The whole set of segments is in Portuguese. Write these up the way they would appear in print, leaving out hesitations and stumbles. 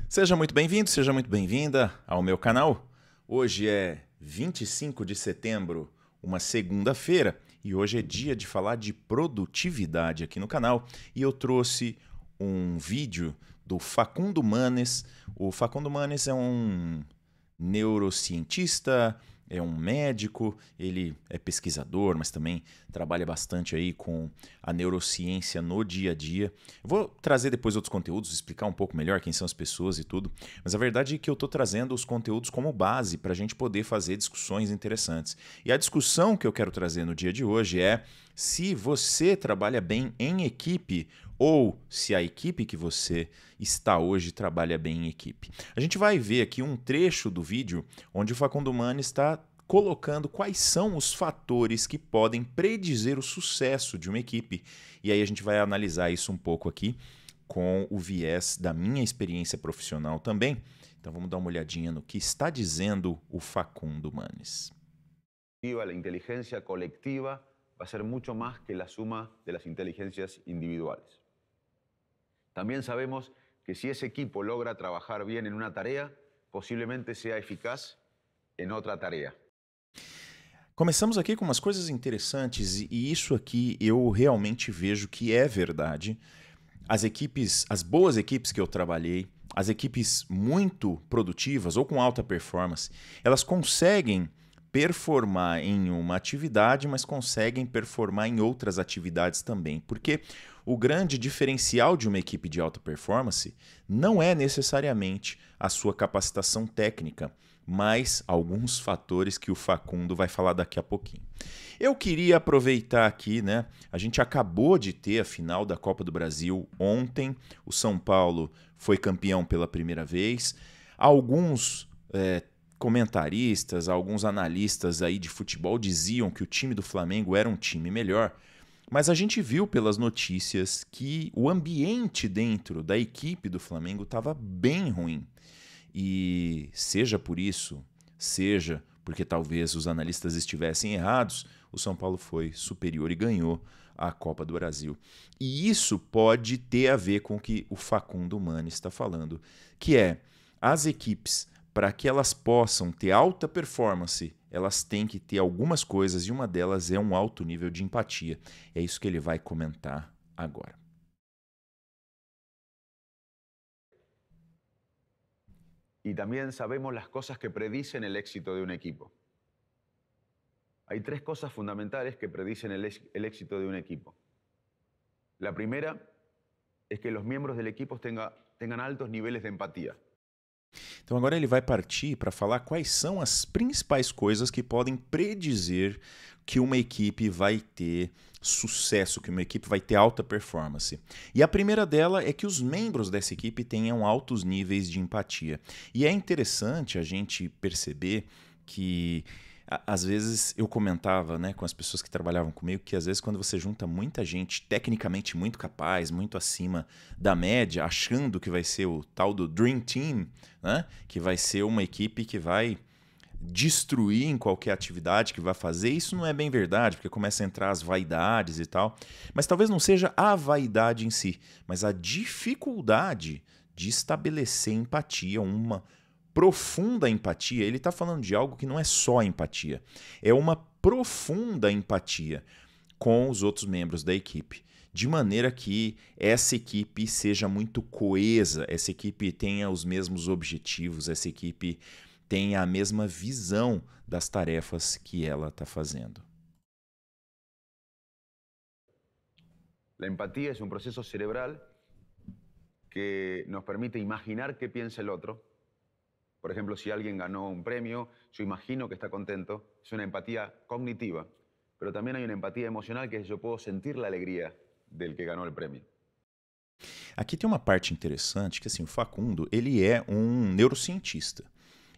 Seja muito bem-vindo, seja muito bem-vinda ao meu canal. Hoje é 25 de setembro, uma segunda-feira, e hoje é dia de falar de produtividade aqui no canal. E eu trouxe um vídeo do Facundo Manes. O Facundo Manes é um neurocientista, é um médico, ele é pesquisador, mas também trabalha bastante aí com a neurociência no dia a dia. Eu vou trazer depois outros conteúdos, explicar um pouco melhor quem são as pessoas e tudo, mas a verdade é que eu estou trazendo os conteúdos como base para a gente poder fazer discussões interessantes. E a discussão que eu quero trazer no dia de hoje é se você trabalha bem em equipe ou se a equipe que você está hoje trabalha bem em equipe. A gente vai ver aqui um trecho do vídeo onde o Facundo Manes está colocando quais são os fatores que podem predizer o sucesso de uma equipe. E aí a gente vai analisar isso um pouco aqui com o viés da minha experiência profissional também. Então vamos dar uma olhadinha no que está dizendo o Facundo Manes. La inteligencia colectiva va a ser mucho más que la suma de las inteligencias individuales. También sabemos que si ese equipo logra trabajar bien en una tarea, posiblemente sea eficaz en otra tarea. Começamos aqui com umas coisas interessantes e isso aqui eu realmente vejo que é verdade. As equipes, as boas equipes que eu trabalhei, as equipes muito produtivas ou com alta performance, elas conseguem performar em uma atividade, mas conseguem performar em outras atividades também. Porque o grande diferencial de uma equipe de alta performance não é necessariamente a sua capacitação técnica, mas alguns fatores que o Facundo vai falar daqui a pouquinho. Eu queria aproveitar aqui, né? A gente acabou de ter a final da Copa do Brasil ontem. O São Paulo foi campeão pela primeira vez. Alguns comentaristas, alguns analistas aí de futebol diziam que o time do Flamengo era um time melhor. Mas a gente viu pelas notícias que o ambiente dentro da equipe do Flamengo estava bem ruim. E seja por isso, seja porque talvez os analistas estivessem errados, o São Paulo foi superior e ganhou a Copa do Brasil. E isso pode ter a ver com o que o Facundo Manes está falando, que é as equipes, para que elas possam ter alta performance, elas têm que ter algumas coisas e uma delas é um alto nível de empatia. É isso que ele vai comentar agora. Y también sabemos las cosas que predicen el éxito de un equipo. Hay tres cosas fundamentales que predicen el éxito de un equipo. La primera es que los miembros del equipo tengan altos niveles de empatía. Então agora ele vai partir para falar quais são as principais coisas que podem predizer que uma equipe vai ter sucesso, que uma equipe vai ter alta performance. E a primeira dela é que os membros dessa equipe tenham altos níveis de empatia. E é interessante a gente perceber que às vezes eu comentava, né, com as pessoas que trabalhavam comigo que às vezes quando você junta muita gente tecnicamente muito capaz, muito acima da média, achando que vai ser o tal do Dream Team, né, que vai ser uma equipe que vai destruir em qualquer atividade que vai fazer, isso não é bem verdade, porque começa a entrar as vaidades e tal. Mas talvez não seja a vaidade em si, mas a dificuldade de estabelecer empatia, uma profunda empatia. Ele está falando de algo que não é só empatia, é uma profunda empatia com os outros membros da equipe, de maneira que essa equipe seja muito coesa, essa equipe tenha os mesmos objetivos, essa equipe tenha a mesma visão das tarefas que ela está fazendo. La empatía es un proceso cerebral que nos permite imaginar qué piensa el otro. Por ejemplo, si alguien ganó un premio, yo imagino que está contento. Es una empatía cognitiva. Pero también hay una empatía emocional que es yo puedo sentir la alegría del que ganó el premio. Aqui tem uma parte interessante que assim, o Facundo ele é um neurocientista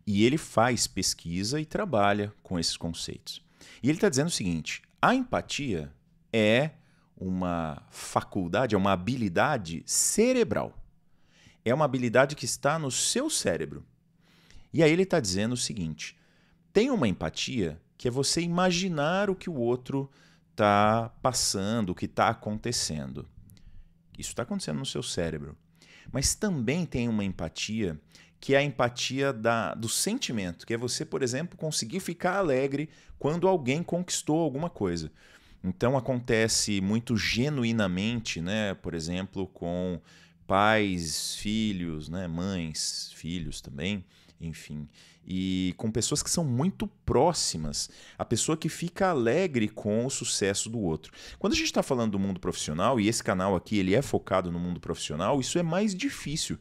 e ele faz pesquisa e trabalha com esses conceitos. E ele está dizendo o seguinte: a empatia é uma faculdade, é uma habilidade cerebral. É uma habilidade que está no seu cérebro. E aí ele está dizendo o seguinte: tem uma empatia que é você imaginar o que o outro está passando, o que está acontecendo. Isso está acontecendo no seu cérebro. Mas também tem uma empatia que é a empatia do sentimento, que é você, por exemplo, conseguir ficar alegre quando alguém conquistou alguma coisa. Então acontece muito genuinamente, né? Por exemplo, com pais, filhos, né? Mães, filhos também, enfim. E com pessoas que são muito próximas. A pessoa que fica alegre com o sucesso do outro. Quando a gente está falando do mundo profissional, e esse canal aqui ele é focado no mundo profissional, isso é mais difícil.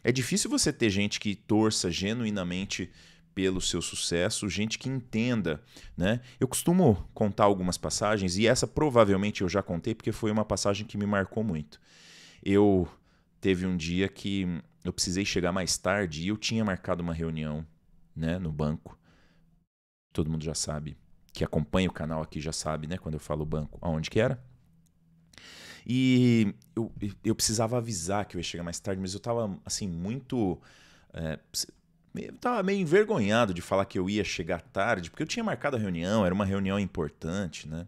É difícil você ter gente que torça genuinamente pelo seu sucesso, gente que entenda, né? Eu costumo contar algumas passagens, e essa provavelmente eu já contei porque foi uma passagem que me marcou muito. Eu teve um dia que eu precisei chegar mais tarde e eu tinha marcado uma reunião, né, no banco. Todo mundo já sabe, que acompanha o canal aqui já sabe, né, quando eu falo banco, aonde que era. E eu precisava avisar que eu ia chegar mais tarde, mas eu estava assim muito... eu tava meio envergonhado de falar que eu ia chegar tarde, porque eu tinha marcado a reunião, era uma reunião importante, né?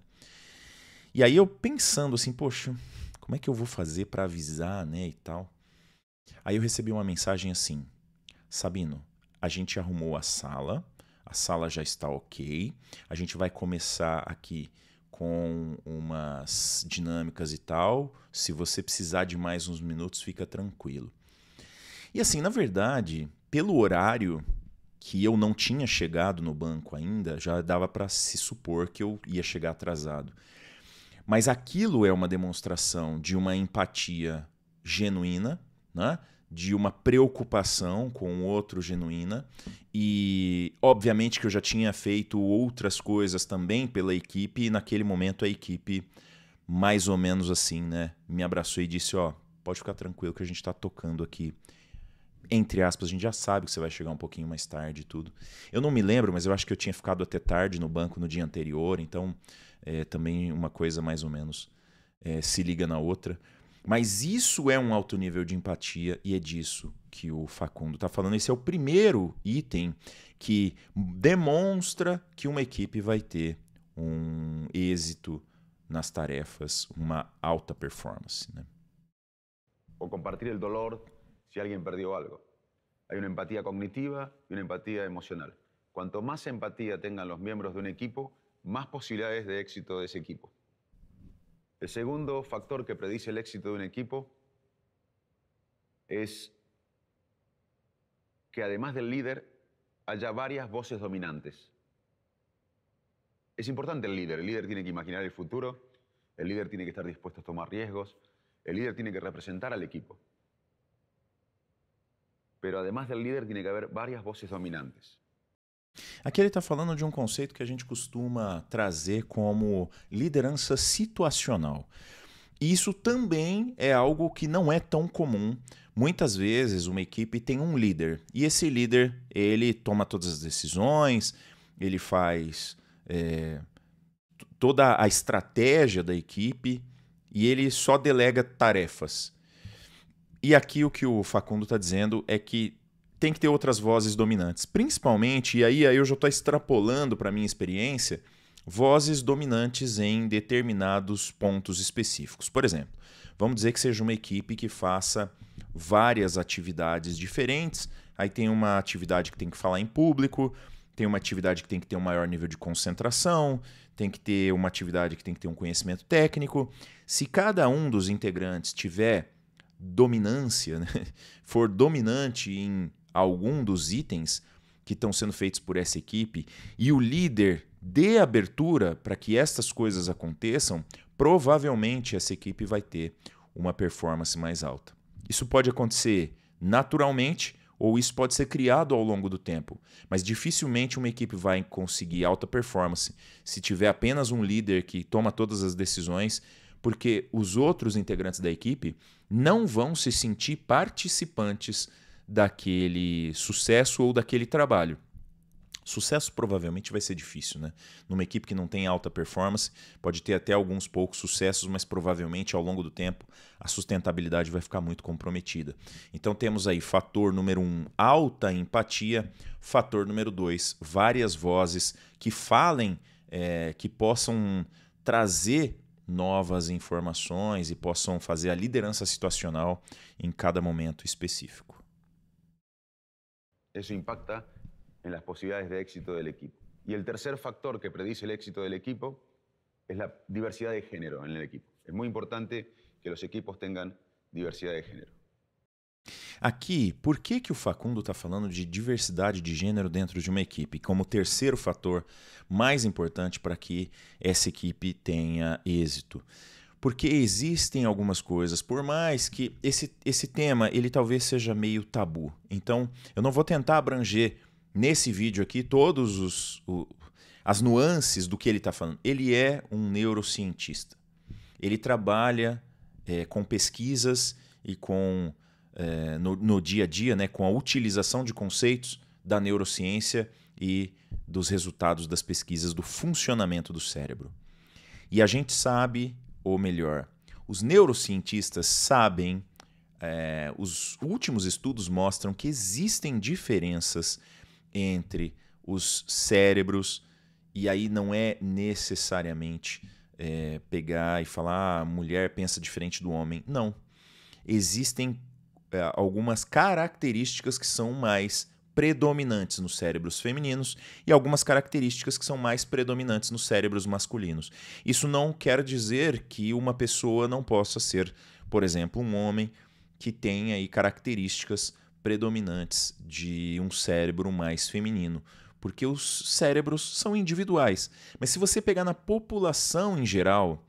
E aí eu pensando assim, poxa, como é que eu vou fazer para avisar, né, e tal. Aí eu recebi uma mensagem assim: Sabino, a gente arrumou a sala já está ok, a gente vai começar aqui com umas dinâmicas e tal, se você precisar de mais uns minutos, fica tranquilo. E assim, na verdade, pelo horário que eu não tinha chegado no banco ainda, já dava para se supor que eu ia chegar atrasado. Mas aquilo é uma demonstração de uma empatia genuína, né? De uma preocupação com o outro genuína. E, obviamente, que eu já tinha feito outras coisas também pela equipe, e naquele momento a equipe, mais ou menos assim, né, me abraçou e disse: ó, pode ficar tranquilo que a gente está tocando aqui. Entre aspas, a gente já sabe que você vai chegar um pouquinho mais tarde e tudo. Eu não me lembro, mas eu acho que eu tinha ficado até tarde no banco no dia anterior, então também uma coisa mais ou menos se liga na outra. Mas isso é um alto nível de empatia e é disso que o Facundo está falando. Esse é o primeiro item que demonstra que uma equipe vai ter um êxito nas tarefas, uma alta performance, né? O compartir el dolor si alguien perdió algo. Hay una empatía cognitiva y una empatía emocional. Cuanto más empatía tengan los miembros de un equipo, más posibilidades de éxito de ese equipo. El segundo factor que predice el éxito de un equipo es que además del líder haya varias voces dominantes. Es importante el líder tiene que imaginar el futuro, el líder tiene que estar dispuesto a tomar riesgos, el líder tiene que representar al equipo. Pero además del líder tiene que haber varias voces dominantes. Aqui ele está falando de um conceito que a gente costuma trazer como liderança situacional. E isso também é algo que não é tão comum. Muitas vezes uma equipe tem um líder e esse líder ele toma todas as decisões, ele faz toda a estratégia da equipe e ele só delega tarefas. E aqui o que o Facundo está dizendo é que tem que ter outras vozes dominantes. Principalmente, e aí eu já estou extrapolando para a minha experiência, vozes dominantes em determinados pontos específicos. Por exemplo, vamos dizer que seja uma equipe que faça várias atividades diferentes. Aí tem uma atividade que tem que falar em público, tem uma atividade que tem que ter um maior nível de concentração, tem que ter uma atividade que tem que ter um conhecimento técnico. Se cada um dos integrantes tiver dominância, né, for dominante em algum dos itens que estão sendo feitos por essa equipe e o líder dê abertura para que estas coisas aconteçam, provavelmente essa equipe vai ter uma performance mais alta. Isso pode acontecer naturalmente ou isso pode ser criado ao longo do tempo, mas dificilmente uma equipe vai conseguir alta performance se tiver apenas um líder que toma todas as decisões, porque os outros integrantes da equipe não vão se sentir participantes daquele sucesso ou daquele trabalho. Sucesso provavelmente vai ser difícil, né? Numa equipe que não tem alta performance, pode ter até alguns poucos sucessos, mas provavelmente ao longo do tempo a sustentabilidade vai ficar muito comprometida. Então temos aí fator número 1, alta empatia. Fator número 2, várias vozes que falem, que possam trazer, novas informações e possam fazer a liderança situacional em cada momento específico. Eso impacta en las posibilidades de éxito del equipo. Y el tercer factor que predice el éxito del equipo es la diversidad de género en el equipo. Es muy importante que los equipos tengan diversidad de género. Aqui, por que o Facundo está falando de diversidade de gênero dentro de uma equipe como terceiro fator mais importante para que essa equipe tenha êxito? Porque existem algumas coisas, por mais que esse tema ele talvez seja meio tabu. Então, eu não vou tentar abranger nesse vídeo aqui todos as nuances do que ele está falando. Ele é um neurocientista. Ele trabalha com pesquisas e com no dia a dia, né, com a utilização de conceitos da neurociência e dos resultados das pesquisas do funcionamento do cérebro. E a gente sabe, ou melhor, os neurocientistas sabem, os últimos estudos mostram que existem diferenças entre os cérebros, e aí não é necessariamente pegar e falar a mulher pensa diferente do homem. Não. Existem algumas características que são mais predominantes nos cérebros femininos e algumas características que são mais predominantes nos cérebros masculinos. Isso não quer dizer que uma pessoa não possa ser, por exemplo, um homem que tenha aí características predominantes de um cérebro mais feminino, porque os cérebros são individuais. Mas se você pegar na população em geral,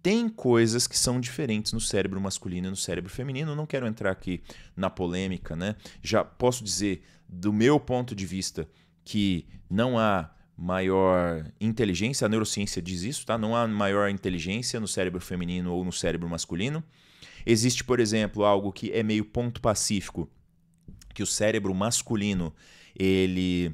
tem coisas que são diferentes no cérebro masculino e no cérebro feminino. Não quero entrar aqui na polêmica, né? Já posso dizer, do meu ponto de vista, que não há maior inteligência, a neurociência diz isso, tá? Não há maior inteligência no cérebro feminino ou no cérebro masculino. Existe, por exemplo, algo que é meio ponto pacífico, que o cérebro masculino, ele,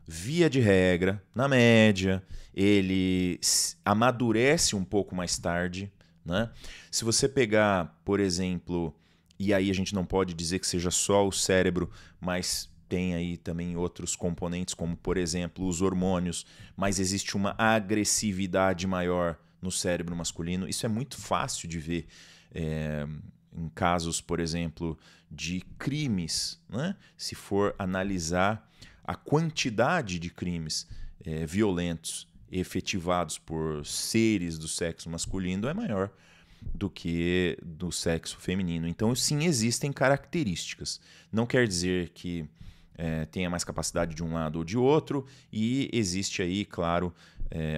via de regra, na média, ele amadurece um pouco mais tarde, né? Se você pegar, por exemplo, e aí a gente não pode dizer que seja só o cérebro, mas tem aí também outros componentes, como, por exemplo, os hormônios, mas existe uma agressividade maior no cérebro masculino. Isso é muito fácil de ver em casos, por exemplo, de crimes, né? Se for analisar a quantidade de crimes violentos efetivados por seres do sexo masculino é maior do que do sexo feminino. Então, sim, existem características. Não quer dizer que tenha mais capacidade de um lado ou de outro, e existe aí, claro,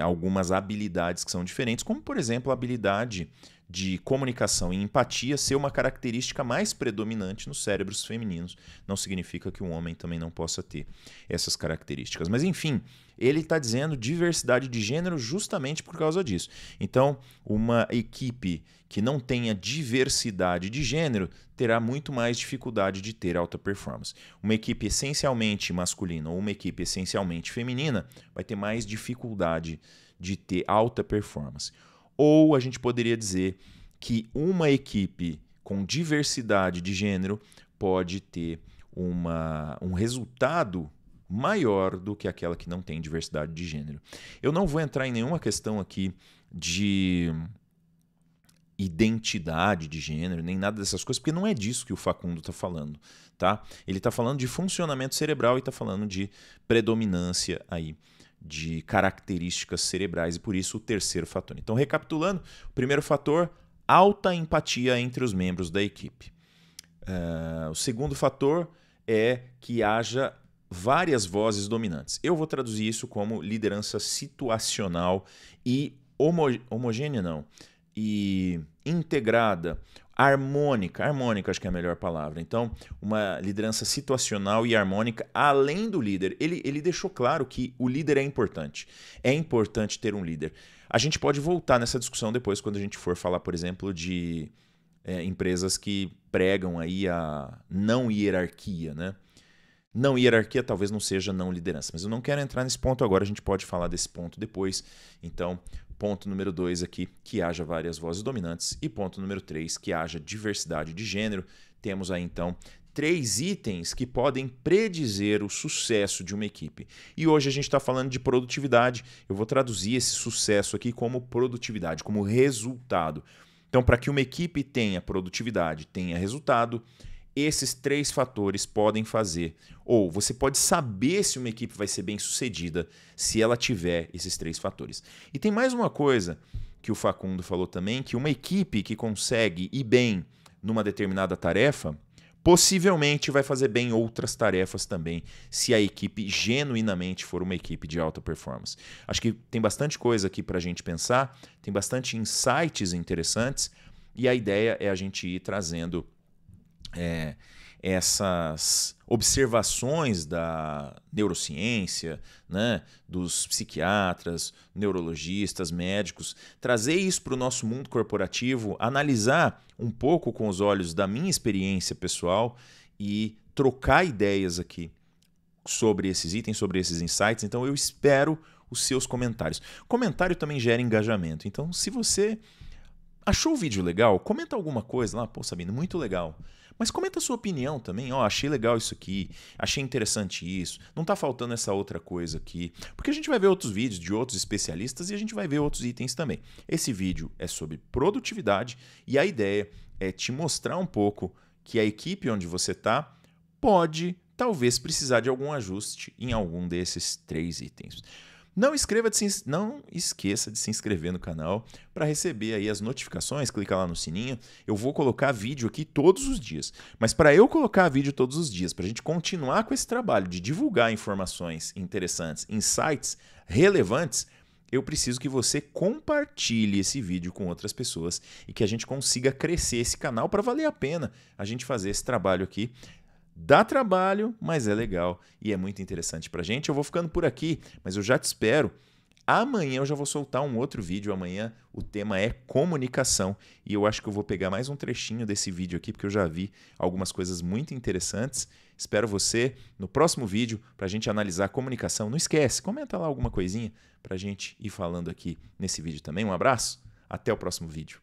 algumas habilidades que são diferentes, como, por exemplo, a habilidade de comunicação e empatia ser uma característica mais predominante nos cérebros femininos. Não significa que um homem também não possa ter essas características. Mas, enfim, ele está dizendo diversidade de gênero justamente por causa disso. Então, uma equipe que não tenha diversidade de gênero terá muito mais dificuldade de ter alta performance. Uma equipe essencialmente masculina ou uma equipe essencialmente feminina vai ter mais dificuldade de ter alta performance. Ou a gente poderia dizer que uma equipe com diversidade de gênero pode ter um resultado maior do que aquela que não tem diversidade de gênero. Eu não vou entrar em nenhuma questão aqui de identidade de gênero, nem nada dessas coisas, porque não é disso que o Facundo está falando, tá? Ele está falando de funcionamento cerebral e está falando de predominância aí de características cerebrais, e por isso o terceiro fator. Então, recapitulando, o primeiro fator, alta empatia entre os membros da equipe. O segundo fator é que haja várias vozes dominantes. Eu vou traduzir isso como liderança situacional e homogênea, não, e integrada, harmônica acho que é a melhor palavra. Então, uma liderança situacional e harmônica além do líder. Ele deixou claro que o líder é importante. É importante ter um líder. A gente pode voltar nessa discussão depois quando a gente for falar, por exemplo, de empresas que pregam aí a não hierarquia, né? Não hierarquia talvez não seja não liderança, mas eu não quero entrar nesse ponto agora, a gente pode falar desse ponto depois. Então, ponto número 2 aqui, que haja várias vozes dominantes. E ponto número 3, que haja diversidade de gênero. Temos aí, então, 3 itens que podem predizer o sucesso de uma equipe. E hoje a gente está falando de produtividade. Eu vou traduzir esse sucesso aqui como produtividade, como resultado. Então, para que uma equipe tenha produtividade, tenha resultado, esses 3 fatores podem fazer. Ou você pode saber se uma equipe vai ser bem sucedida se ela tiver esses 3 fatores. E tem mais uma coisa que o Facundo falou também, que uma equipe que consegue ir bem numa determinada tarefa, possivelmente vai fazer bem outras tarefas também, se a equipe genuinamente for uma equipe de alta performance. Acho que tem bastante coisa aqui para a gente pensar, tem bastante insights interessantes, e a ideia é a gente ir trazendo essas observações da neurociência, né, dos psiquiatras, neurologistas, médicos, trazer isso para o nosso mundo corporativo, analisar um pouco com os olhos da minha experiência pessoal e trocar ideias aqui sobre esses itens, sobre esses insights. Então eu espero os seus comentários. Comentário também gera engajamento. Então, se você achou o vídeo legal, comenta alguma coisa lá, pô, Sabino, muito legal. Mas comenta a sua opinião também, ó, achei legal isso aqui, achei interessante isso, não tá faltando essa outra coisa aqui. Porque a gente vai ver outros vídeos de outros especialistas e a gente vai ver outros itens também. Esse vídeo é sobre produtividade e a ideia é te mostrar um pouco que a equipe onde você tá pode, talvez, precisar de algum ajuste em algum desses 3 itens. Não esqueça de se inscrever no canal para receber aí as notificações, clica lá no sininho. Eu vou colocar vídeo aqui todos os dias. Mas para eu colocar vídeo todos os dias, para a gente continuar com esse trabalho de divulgar informações interessantes, insights relevantes, eu preciso que você compartilhe esse vídeo com outras pessoas e que a gente consiga crescer esse canal para valer a pena a gente fazer esse trabalho aqui. Dá trabalho, mas é legal e é muito interessante pra gente. Eu vou ficando por aqui, mas eu já te espero. Amanhã eu já vou soltar um outro vídeo. Amanhã o tema é comunicação e eu acho que eu vou pegar mais um trechinho desse vídeo aqui, porque eu já vi algumas coisas muito interessantes. Espero você no próximo vídeo pra gente analisar comunicação. Não esquece, comenta lá alguma coisinha pra gente ir falando aqui nesse vídeo também. Um abraço, até o próximo vídeo.